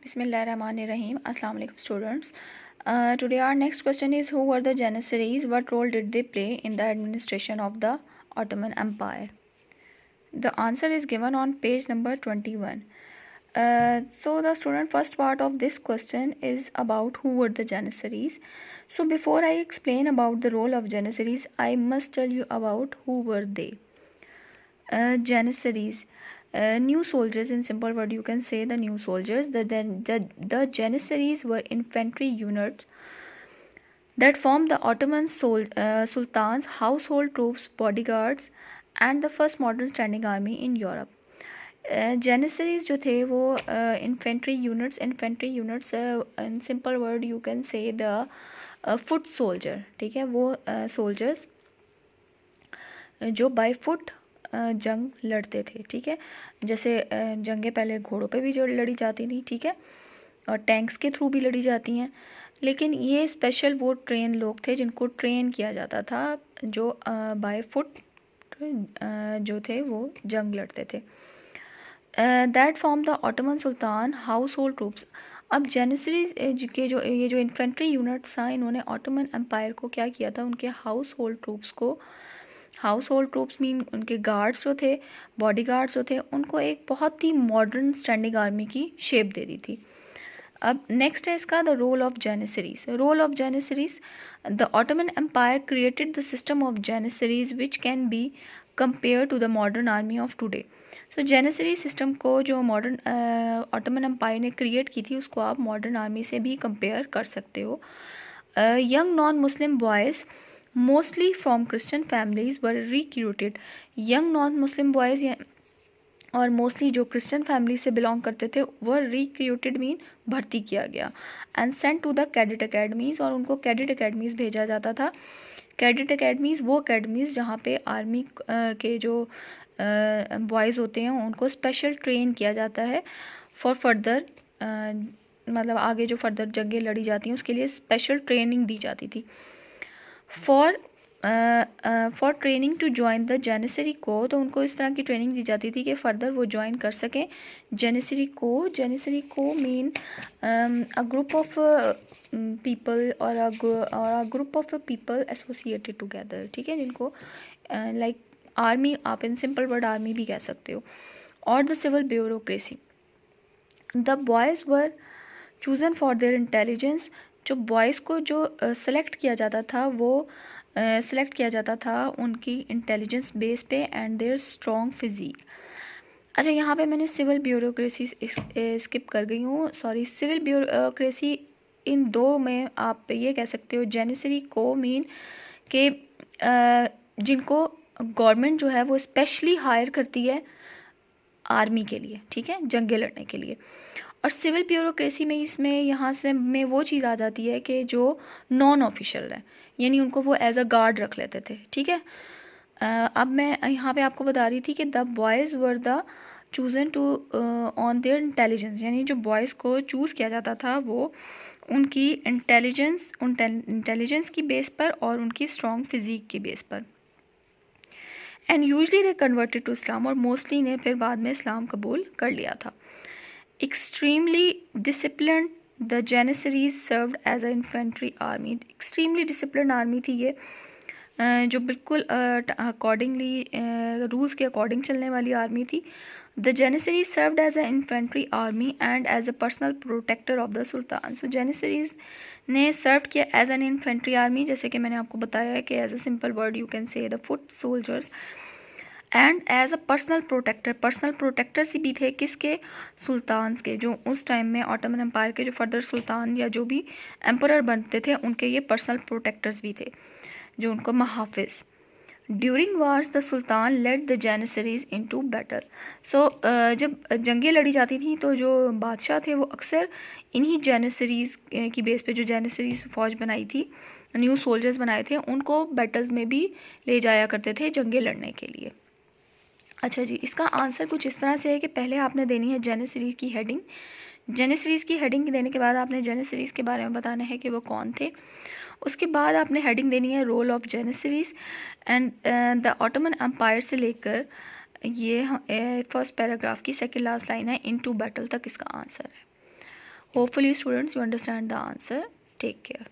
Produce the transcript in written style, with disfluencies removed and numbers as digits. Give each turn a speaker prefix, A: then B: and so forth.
A: Bismillahirrahmanirrahim. Assalamu alaikum students. Today our next question is, who were the Janissaries? What role did they play in the administration of the Ottoman Empire? The answer is given on page number 21. So the student first part of this question is about who were the Janissaries. So before I explain about the role of Janissaries, I must tell you about who were they. Janissaries, new soldiers. In simple word, you can say the new soldiers. The Janissaries were infantry units that formed the Ottoman Sultan's household troops, bodyguards, and the first modern standing army in Europe. Janissaries जो थे वो infantry units in simple word you can say the foot soldier. ठीक है, वो soldiers जो by foot जंग लड़ते थे. ठीक है, जैसे जंगें पहले घोड़ों पे भी जो लड़ी जाती थी, ठीक है, और टैंक्स के थ्रू भी लड़ी जाती हैं, लेकिन ये स्पेशल वो ट्रेन लोग थे जिनको ट्रेन किया जाता था, जो बाय फुट जो थे वो जंग लड़ते थे. That form the Ottoman Sultan house hold troops. अब जेनिसरीज के जो ये जो इन्फेंट्री यूनिट्स था, इन्होंने ऑटोमन एम्पायर को क्या किया था, उनके हाउस होल्ड ट्रूप्स को, हाउस होल्ड ट्रूप्स मीन उनके गार्ड्स जो थे, बॉडी गार्ड्स जो थे, उनको एक बहुत ही मॉडर्न स्टैंडिंग आर्मी की शेप दे दी थी. अब नेक्स्ट है इसका the role of janissaries. Role of janissaries, the Ottoman Empire created the system of janissaries which can be compare to the modern army of today. So janissary system को जो modern Ottoman Empire ने create की थी, उसको आप modern army से भी compare कर सकते हो. Young non Muslim boys mostly from Christian families were recruited. Young non Muslim boys और मोस्टली जो क्रिश्चियन फैमिली से बिलोंग करते थे वो रिक्रूटेड मीन भर्ती किया गया, and sent to the cadet academies, और उनको कैडेट अकेडमीज़ भेजा जाता था. कैडेट अकेडमीज़ वो अकेडमीज़ जहाँ पे आर्मी के जो बॉयज़ होते हैं उनको स्पेशल ट्रेन किया जाता है फॉर फर्दर, मतलब आगे जो फर्दर जंगें लड़ी जाती हैं उसके लिए स्पेशल ट्रेनिंग दी जाती थी. For training to join the janissary को, तो उनको इस तरह की ट्रेनिंग दी जाती थी कि फ़र्दर वो ज्वाइन कर सकें जेनिसरी को. जेनिसरी को mean a group of people और a group of people associated together. ठीक है, जिनको लाइक आर्मी, आप इन सिंपल वर्ड आर्मी भी कह सकते हो. और the civil bureaucracy, the boys were chosen for their intelligence. जो बॉयज़ को जो सेलेक्ट किया जाता था वो सेलेक्ट किया जाता था उनकी इंटेलिजेंस बेस पे एंड देयर स्ट्रॉन्ग फिजिक. अच्छा, यहाँ पे मैंने सिविल ब्यूरोक्रेसी स्किप कर गई हूँ, सॉरी. सिविल ब्यूरोक्रेसी इन दो में आप ये कह सकते हो, जेनिसरी को मीन के जिनको गवर्नमेंट जो है वो स्पेशली हायर करती है आर्मी के लिए, ठीक है, जंगे लड़ने के लिए. और सिविल ब्यूरोक्रेसी में इसमें यहाँ से में वो चीज़ आ जाती है कि जो नॉन ऑफिशियल है, यानी उनको वो एज अ गार्ड रख लेते थे. ठीक है, अब मैं यहाँ पे आपको बता रही थी कि the boys were the chosen to on their intelligence, यानी जो बॉयज़ को चूज़ किया जाता था वो उनकी इंटेलिजेंस की बेस पर और उनकी स्ट्रॉन्ग फिजिक की बेस पर. And usually they converted to Islam, और मोस्टली ने फिर बाद में इस्लाम कबूल कर लिया था. Extremely discipline, the janissaries served as a infantry army. Extremely discipline army थी ये, जो बिल्कुल अकॉर्डिंगली रूल्स के अकॉर्डिंग चलने वाली आर्मी थी. The janissaries served as a infantry army and as a personal protector of the sultan. So janissaries ने serve किया एज एन इन्फेंट्री आर्मी, जैसे कि मैंने आपको बताया है कि as a simple word you can say the foot soldiers, and as a personal protector. Personal protectors भी थे किसके, सुल्तान के. जो उस टाइम में ऑटोमन एम्पायर के जो फर्दर सुल्तान या जो भी एम्परर बनते थे उनके ये पर्सनल प्रोटेक्टर्स भी थे, जो उनको महाफिज. During wars the sultan led the janissaries into battle. So जब जंगें लड़ी जाती थी तो जो बादशाह थे वो अक्सर इन्हीं जेनिसरीज की बेस पे, जो जेनिसरीज फौज बनाई थी, न्यू सोल्जर्स बनाए थे, उनको बैटल्स में भी ले जाया करते थे जंगें लड़ने के लिए. अच्छा जी, इसका आंसर कुछ इस तरह से है कि पहले आपने देनी है जेनिसरीज की हेडिंग. जेनिसरीज की हेडिंग देने के बाद आपने जेनिसरीज के बारे में बताना है कि वो कौन थे. उसके बाद आपने हेडिंग देनी है role of janissaries and the Ottoman Empire से लेकर ये फर्स्ट पैराग्राफ की सेकेंड लास्ट लाइन है इनटू बैटल तक इसका आंसर है. Hopefully students, you understand the answer. Take care.